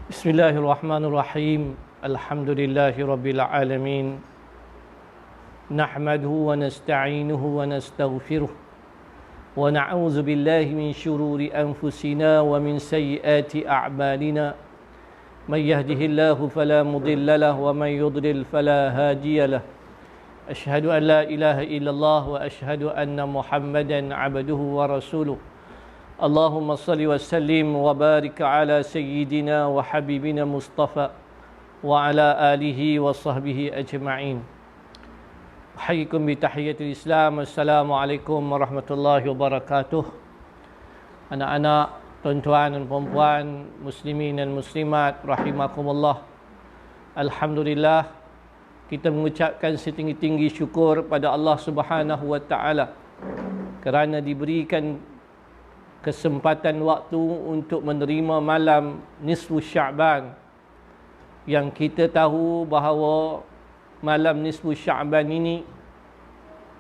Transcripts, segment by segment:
Bismillahirrahmanirrahim. Alhamdulillahirabbil alamin. Nahmaduhu wa nasta'inuhu wa nastaghfiruh. Wa na'udzu billahi min shururi anfusina wa min sayyiati a'malina. May yahdihillahu fala mudilla lahu wa may yudlil fala hadiya lahu. Ashhadu an la ilaha illallah wa ashhadu anna Muhammadan 'abduhu wa rasuluh. Allahumma salli wa sallim wa barik ala sayyidina wa habibina Mustafa wa ala alihi wa sahbihi ajma'in. Ahyikum bi tahiyatil Islam. Assalamualaikum warahmatullahi wabarakatuh. Anak-anak, tuan-tuan dan puan-puan, muslimin dan muslimat rahimakumullah. Alhamdulillah, kita mengucapkan setinggi-tinggi syukur pada Allah Subhanahu wa taala kerana diberikan kesempatan waktu untuk menerima malam nisfu Sya'ban, yang kita tahu bahawa malam nisfu Sya'ban ini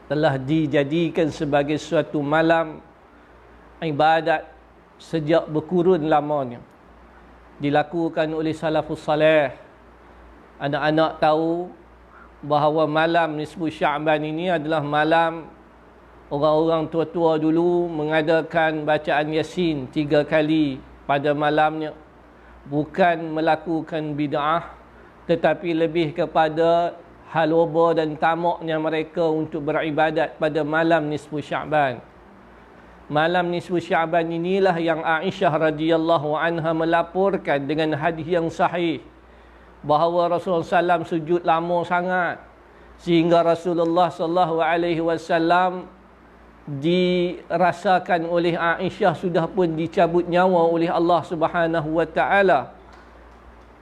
telah dijadikan sebagai suatu malam ibadat sejak berkurun lamanya, dilakukan oleh salafus salih. Anak-anak tahu bahawa malam nisfu Sya'ban ini adalah malam orang-orang tua-tua dulu mengadakan bacaan Yasin 3 kali pada malamnya. Bukan melakukan bid'ah, tetapi lebih kepada haloba dan tamaknya mereka untuk beribadat pada malam nisfu Sya'ban. Malam nisfu Sya'ban inilah yang Aisyah radhiyallahu anha melaporkan dengan hadis yang sahih bahawa Rasulullah SAW sujud lama sangat sehingga Rasulullah SAW dirasakan oleh Aisyah sudah pun dicabut nyawa oleh Allah Subhanahu wa taala,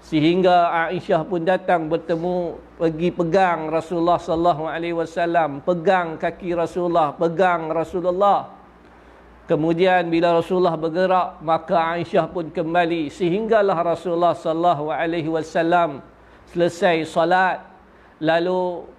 sehingga Aisyah pun datang bertemu, pergi pegang Rasulullah sallallahu alaihi wasallam, pegang kaki Rasulullah, pegang Rasulullah. Kemudian bila Rasulullah bergerak, maka Aisyah pun kembali, sehinggalah Rasulullah sallallahu alaihi wasallam selesai salat. Lalu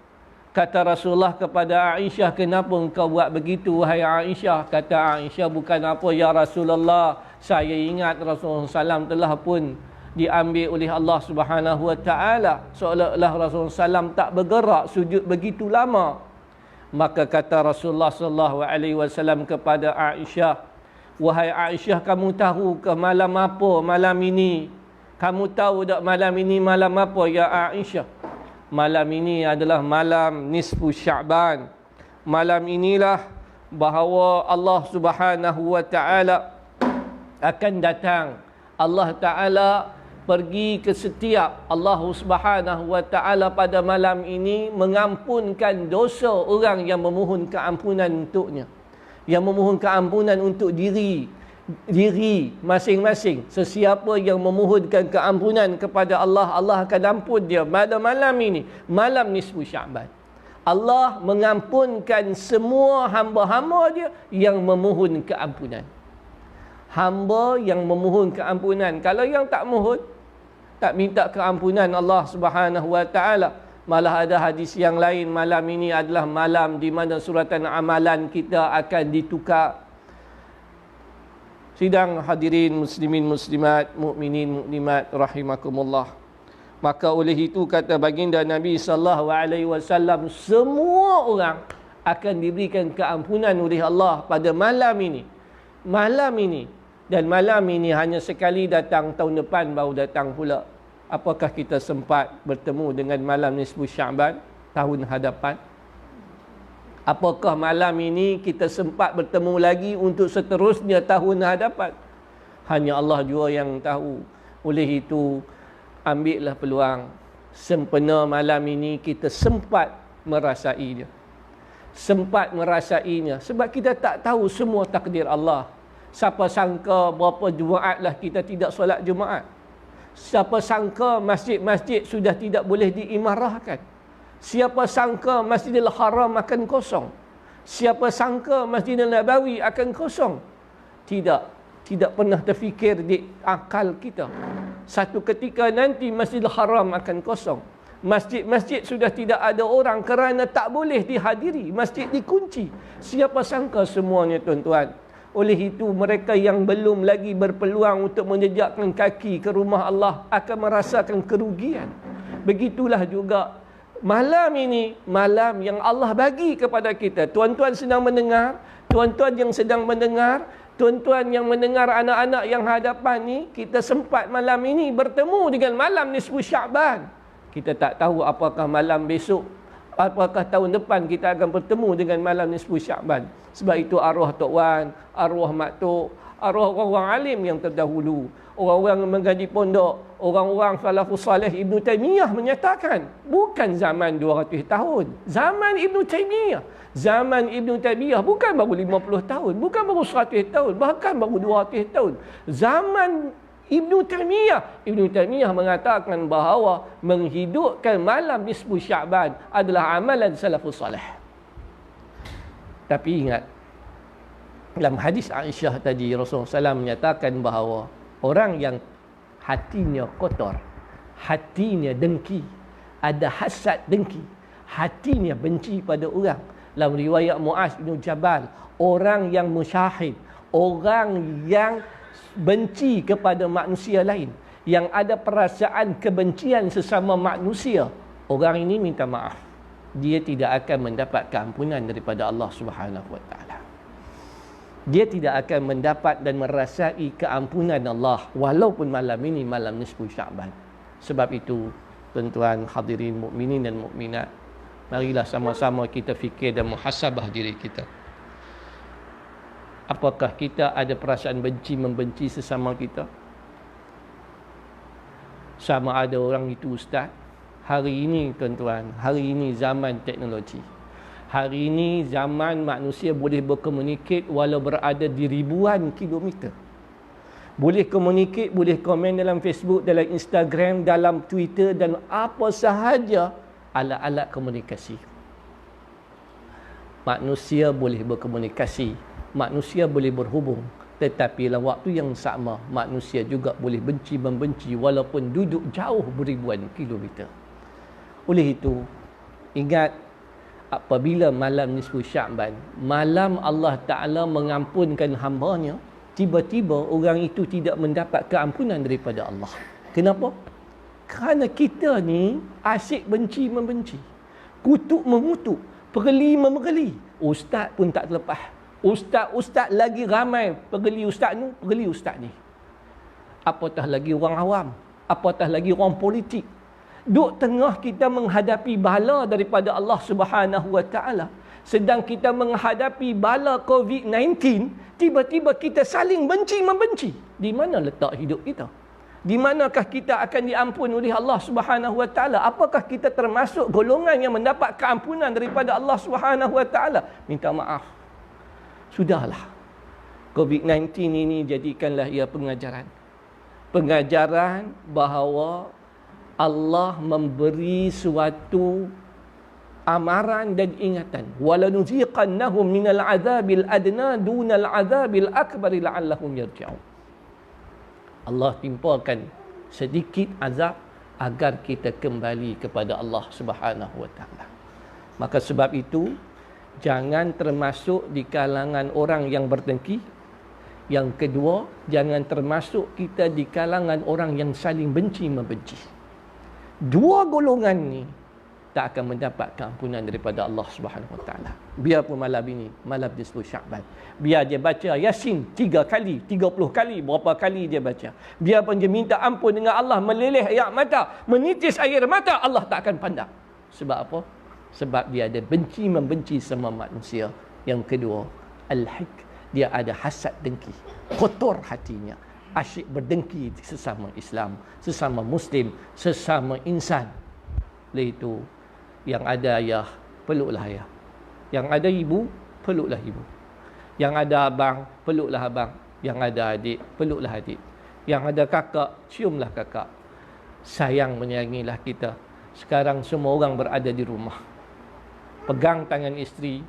kata Rasulullah kepada Aisyah, kenapa engkau buat begitu wahai Aisyah? Kata Aisyah, bukan apa ya Rasulullah, saya ingat Rasulullah SAW telah pun diambil oleh Allah Subhanahu wa taala, seolah-olah Rasulullah SAW tak bergerak sujud begitu lama. Maka kata Rasulullah SAW kepada Aisyah, wahai Aisyah, kamu tahu ke malam apa malam ini? Kamu tahu tak malam ini malam apa ya Aisyah? Malam ini adalah malam nisfu Sya'ban. Malam inilah bahawa Allah Subhanahu wa taala akan datang. Allah taala pergi ke setiap, Allah Subhanahu wa taala pada malam ini mengampunkan dosa orang yang memohon keampunan untuknya, yang memohon keampunan untuk diri masing-masing. Sesiapa yang memohonkan keampunan kepada Allah, Allah akan ampun dia pada malam ini, malam nisfu Sya'ban. Allah mengampunkan semua hamba-hamba dia yang memohon keampunan. Hamba yang memohon keampunan. Kalau yang tak mohon, tak minta keampunan Allah Subhanahu wa taala, malah ada hadis yang lain, malam ini adalah malam di mana suratan amalan kita akan ditukar. Sidang hadirin muslimin muslimat, mukminin mukminat rahimakumullah. Maka oleh itu kata baginda Nabi sallallahu alaihi wasallam, semua orang akan diberikan keampunan oleh Allah pada malam ini. Malam ini, dan malam ini hanya sekali datang, tahun depan baru datang pula. Apakah kita sempat bertemu dengan malam nisfu Sya'ban tahun hadapan? Apakah malam ini kita sempat bertemu lagi untuk seterusnya tahun hadapan? Hanya Allah jua yang tahu. Oleh itu, ambillah peluang. Sempena malam ini kita sempat merasainya. Sempat merasainya. Sebab kita tak tahu semua takdir Allah. Siapa sangka berapa Jumaatlah kita tidak solat Jumaat. Siapa sangka masjid-masjid sudah tidak boleh diimarahkan. Siapa sangka Masjidil Haram akan kosong. Siapa sangka Masjidil Nabawi akan kosong. Tidak pernah terfikir di akal kita. Satu ketika nanti Masjidil Haram akan kosong. Masjid-masjid sudah tidak ada orang kerana tak boleh dihadiri. Masjid dikunci. Siapa sangka semuanya tuan-tuan. Oleh itu mereka yang belum lagi berpeluang untuk menjejakkan kaki ke rumah Allah akan merasakan kerugian. Begitulah juga malam ini, malam yang Allah bagi kepada kita. Tuan-tuan sedang mendengar, tuan-tuan yang sedang mendengar, tuan-tuan yang mendengar anak-anak yang hadapan ni, kita sempat malam ini bertemu dengan malam nisfu Sya'ban. Kita tak tahu apakah malam besok, apakah tahun depan kita akan bertemu dengan malam nisfu Sya'ban. Sebab itu arwah Tok Wan, arwah Mak Tok, arwah orang-orang alim yang terdahulu, orang-orang yang mengaji pondok, orang-orang salafus salih Ibn Taymiyah menyatakan, bukan zaman 200 tahun. Zaman Ibn Taymiyah. Zaman Ibn Taymiyah bukan baru 50 tahun, bukan baru 100 tahun, bahkan baru 200 tahun. Zaman Ibn Taymiyah mengatakan bahawa menghidupkan malam nisfu Sya'ban adalah amalan salafus salih. Tapi ingat, dalam hadis Aisyah tadi Rasulullah SAW menyatakan bahawa orang yang hatinya kotor, hatinya dengki, ada hasad dengki, hatinya benci pada orang. Dalam riwayat Muaz bin Jabal, orang yang musyahid, orang yang benci kepada manusia lain, yang ada perasaan kebencian sesama manusia, orang ini minta maaf, dia tidak akan mendapat keampunan daripada Allah Subhanahu wa taala. Dia tidak akan mendapat dan merasai keampunan Allah walaupun malam ini malam nisfu Sya'ban. Sebab itu, tuan-tuan hadirin mukminin dan mukminat, marilah sama-sama kita fikir dan muhasabah diri kita. Apakah kita ada perasaan benci membenci sesama kita? Sama ada orang itu ustaz. Hari ini tuan-tuan, hari ini zaman teknologi. Hari ini zaman manusia boleh berkomunikasi walau berada di ribuan kilometer. Boleh komunikasi, boleh komen dalam Facebook, dalam Instagram, dalam Twitter dan apa sahaja alat-alat komunikasi. Manusia boleh berkomunikasi, manusia boleh berhubung, tetapi dalam waktu yang sama manusia juga boleh benci membenci walaupun duduk jauh beribuan kilometer. Oleh itu, ingat, apabila malam nisfu Sya'ban, malam Allah Ta'ala mengampunkan hamba-Nya, tiba-tiba orang itu tidak mendapat keampunan daripada Allah. Kenapa? Kerana kita ni asyik benci membenci, kutuk mengutuk, pergeli memergeli. Ustaz pun tak terlepas. Ustaz lagi ramai pergeli ustaz ni, pergeli ustaz ni. Apatah lagi orang awam, apatah lagi orang politik. Duk tengah kita menghadapi bala daripada Allah Subhanahu wa taala, sedang kita menghadapi bala COVID-19, tiba-tiba kita saling benci membenci. Di mana letak hidup kita? Di manakah kita akan diampun oleh Allah Subhanahu wa taala? Apakah kita termasuk golongan yang mendapat keampunan daripada Allah Subhanahu wa taala? Minta maaf. Sudahlah. COVID-19 ini jadikanlah ia pengajaran. Pengajaran bahawa Allah memberi suatu amaran dan ingatan. Walanuziqannahum minal azabil adna dunal azabil akbar la'allahum yarji'un. Allah timpakan sedikit azab agar kita kembali kepada Allah Subhanahu wa taala. Maka sebab itu, jangan termasuk di kalangan orang yang berdengki. Yang kedua, jangan termasuk kita di kalangan orang yang saling benci membenci. Dua golongan ni tak akan mendapat keampunan daripada Allah Subhanahu wa taala. Biarpun malam ini malam nisfu Sya'ban, biar dia baca Yasin 3 kali, 30 kali, berapa kali dia baca, biarpun dia minta ampun dengan Allah, meleleh air mata, menitis air mata, Allah tak akan pandang. Sebab apa? Sebab dia ada benci membenci sama manusia. Yang kedua, al-hik, dia ada hasad dengki, kotor hatinya, asyik berdengki sesama Islam, sesama Muslim, sesama insan. Oleh itu, yang ada ayah, peluklah ayah. Yang ada ibu, peluklah ibu. Yang ada abang, peluklah abang. Yang ada adik, peluklah adik. Yang ada kakak, ciumlah kakak. Sayang menyayangilah kita. Sekarang semua orang berada di rumah. Pegang tangan isteri.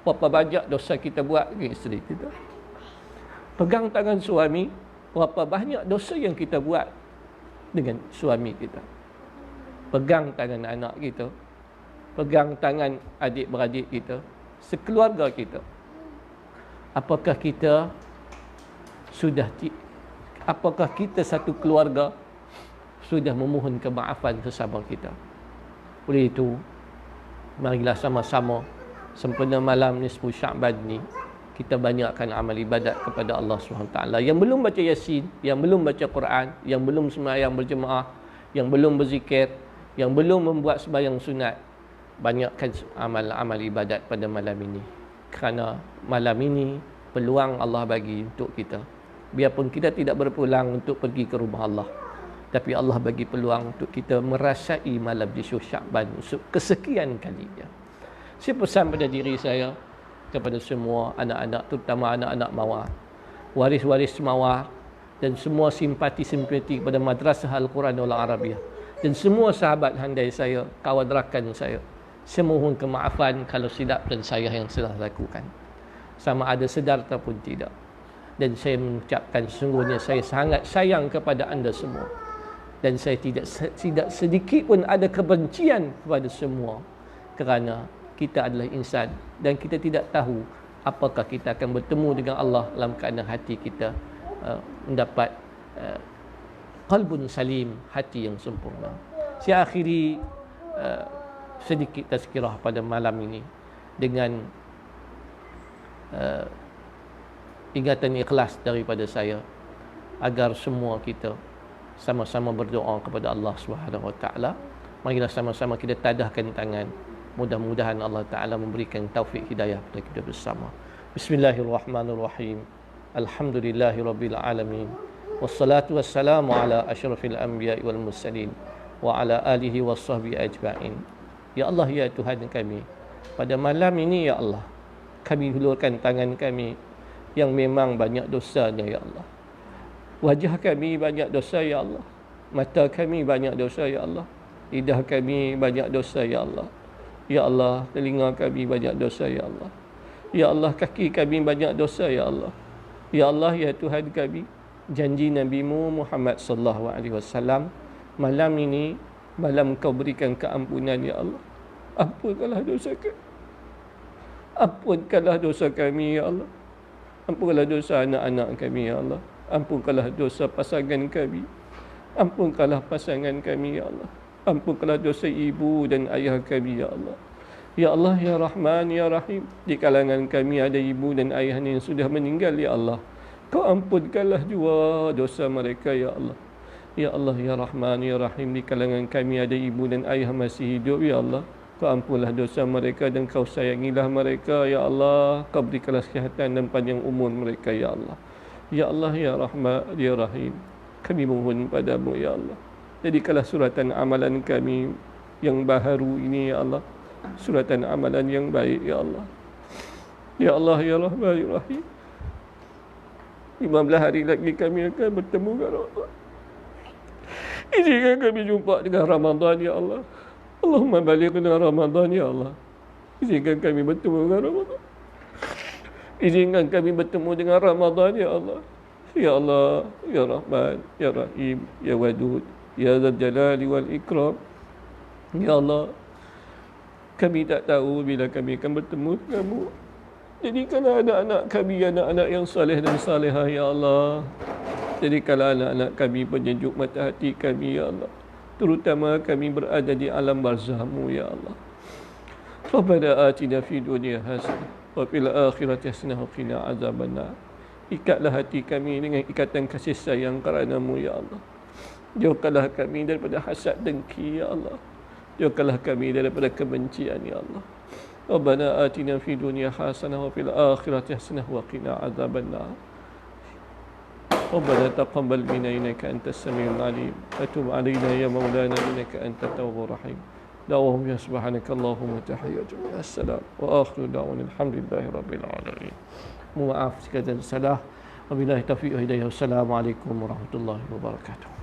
Berapa banyak dosa kita buat dengan isteri kita. Pegang tangan suami, berapa banyak dosa yang kita buat dengan suami kita. Pegang tangan anak kita, pegang tangan adik-beradik kita, sekeluarga kita. Apakah kita apakah kita satu keluarga sudah memohon kemaafan sesama kita? Oleh itu, marilah sama-sama sempena malam nisfu Sya'ban ni kita banyakkan amal ibadat kepada Allah SWT. Yang belum baca Yasin, yang belum baca Quran, yang belum sembahyang berjemaah, yang belum berzikir, yang belum membuat sembahyang sunat, banyakkan amal-amal ibadat pada malam ini. Kerana malam ini peluang Allah bagi untuk kita. Biarpun kita tidak berpulang untuk pergi ke rumah Allah, tapi Allah bagi peluang untuk kita merasai malam nisfu Sya'ban untuk kesekian kalinya. Saya pesan pada diri saya, kepada semua anak-anak, terutama anak-anak mawar, waris-waris mawar, dan semua simpati-simpati kepada Madrasah Al-Quran wal Arabiyah, dan semua sahabat handai saya, kawan rakan saya mohon kemaafan kalau silap dan saya yang telah lakukan, sama ada sedar ataupun tidak. Dan saya mengucapkan sesungguhnya saya sangat sayang kepada anda semua, dan saya tidak sedikit pun ada kebencian kepada semua, kerana kita adalah insan dan kita tidak tahu apakah kita akan bertemu dengan Allah dalam keadaan hati kita mendapat qalbun salim, hati yang sempurna. Saya akhiri sedikit tazkirah pada malam ini dengan ingatan ikhlas daripada saya, agar semua kita sama-sama berdoa kepada Allah Subhanahu Wa Taala. Marilah sama-sama kita tadahkan tangan. Mudah-mudahan Allah Ta'ala memberikan taufik hidayah kepada kita bersama. Bismillahirrahmanirrahim. Alhamdulillahirabbil alamin. Wassalatu wassalamu ala asyrafil anbiya'i wal mursalin wa ala alihi washabbihi ajma'in. Ya Allah, ya Tuhan kami, pada malam ini ya Allah, kami hulurkan tangan kami yang memang banyak dosanya ya Allah. Wajah kami banyak dosa ya Allah. Mata kami banyak dosa ya Allah. Lidah kami banyak dosa ya Allah. Ya Allah, telinga kami banyak dosa ya Allah. Ya Allah, kaki kami banyak dosa ya Allah. Ya Allah, ya Tuhan kami, janji Nabi-Mu Muhammad sallallahu alaihi wasallam, malam ini malam Kau berikan keampunan ya Allah. Ampunkanlah dosa kami. Ampunkanlah dosa kami ya Allah. Ampunkanlah dosa anak-anak kami ya Allah. Ampunkanlah dosa pasangan kami. Ampunkanlah pasangan kami ya Allah. Ampunkanlah dosa ibu dan ayah kami ya Allah. Ya Allah, ya Rahman, ya Rahim, di kalangan kami ada ibu dan ayah yang sudah meninggal ya Allah. Kau ampunkanlah jua dosa mereka ya Allah. Ya Allah, ya Rahman, ya Rahim, di kalangan kami ada ibu dan ayah masih hidup ya Allah. Kau ampunlah dosa mereka dan Kau sayangilah mereka ya Allah. Kau berikanlah kesihatan dan panjang umur mereka ya Allah. Ya Allah, ya Rahman, ya Rahim, kami mohon padamu ya Allah, jadikanlah suratan amalan kami yang baharu ini ya Allah, suratan amalan yang baik ya Allah. Ya Allah, ya Rahman, ya Rahim, 15 hari lagi kami akan bertemu dengan Allah. Izinkan kami jumpa dengan Ramadan ya Allah. Allahumma balighna Ramadan ya Allah. Izinkan kami bertemu dengan Ramadan. Izinkan kami bertemu dengan Ramadan ya Allah. Ya Allah, ya Rahman, ya Rahim, ya Wadud, ya Dzal Jalali wal Ikram. Ya Allah, kami tak tahu bila kami akan bertemu denganmu. Jadikanlah anak-anak kami anak-anak yang saleh dan salehah ya Allah. Jadikanlah anak-anak kami penyejuk mata hati kami ya Allah, terutama kami berada di alam barzahmu ya Allah. Rabbana atina fid dunya hasanah wa fil akhirati hasanah wa qina azabannar. Ikatlah hati kami dengan ikatan kasih sayang kerana-Mu ya Allah. Jauhkanlah kami daripada hasad dengki ya Allah. Jauhkanlah kami daripada kebencian ya Allah. Rabbana atina fid dunya hasanah wa fil akhirati hasanah wa qina azabannar. Rabbana taqabbal minna innaka antas samiul alim wa tub 'alaina ya maulana innaka antat tawwabur rahim. Da'wahum ya subhanakallahumma tahiyyatuhum assalam wa akhiru da'wana alhamdulillahi rabbil alamin. Maaf sekali salah. Wabillahi taufiq wa hidayah. Wassalamualaikum warahmatullahi wabarakatuh.